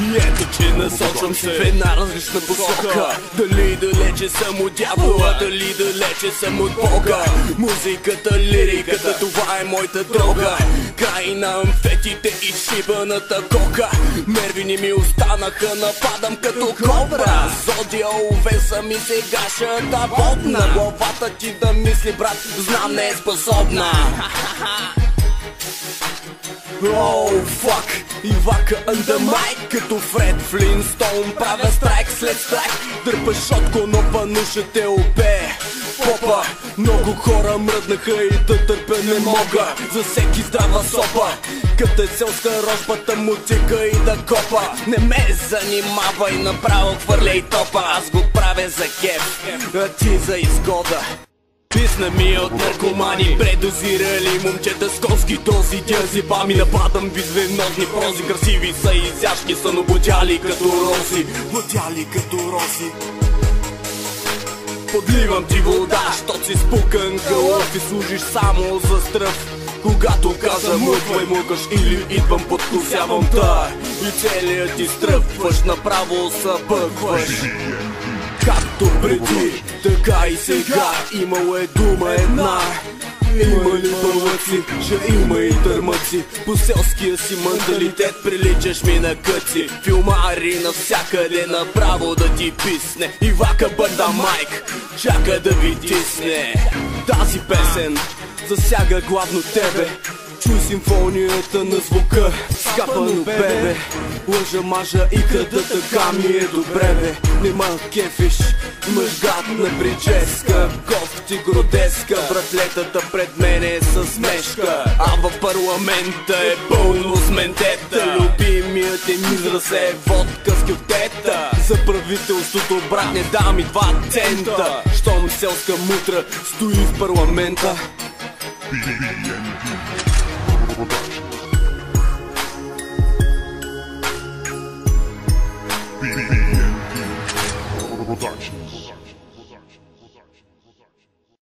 И ето, че насочвам се в една различна посока. Дали далече съм от дявола, дали далече съм от Бога. Музиката, лириката, това е моята дрога. Край на амфетите и шибаната кока. Нерви не ми останаха, нападам като кобра. Зодия увеса ми сегашата бодна. Главата ти да мисли, брат, знам не е способна. Оу, фак, Ивака under mic. Като Фред Флинстоун правя страйк след страйк. Дърпаш шотко, но пануша те обе. Попа, много хора мръднаха и да търпя не мога. За всеки здрава сопа, като е селска рожбата мутика и да копа. Не ме занимавай, направо хвърляй топа. Аз го правя за кеф, а ти за изгода. Писна ми е от наркомани, предозирали момчета с конски дози. Дязиба ми нападам визвенозни прози. Красиви са и изящни са, но будяли като рози. Будяли като рози. Подливам ти вода, щот си спукан гълъв и служиш само за стръв. Когато каза мъквай мукаш или идвам подкосявам та. И целият ти стръпваш, направо събъкваш. Както преди, така и сега, имало е дума една. Има ли бълъци, ще има и търмъци. По селския си менталитет приличаш ми на къци. Филмари навсякъде направо да ти писне. Ивака бърда майк, чака да ви тисне. Тази песен засяга главно тебе. Чуй симфонията на звука, скапано бебе. Лъжа, мажа и крада, така ми е добре бе. Нема кефиш, мъжгат на прическа. Кофти гротеска, братлетата пред мене е със смешка. А в парламента е пълно с ментета. Любимият им израз е водка с кюфтета. За правителството брат не дам и 2 цента. Щом селска мутра стои в парламента.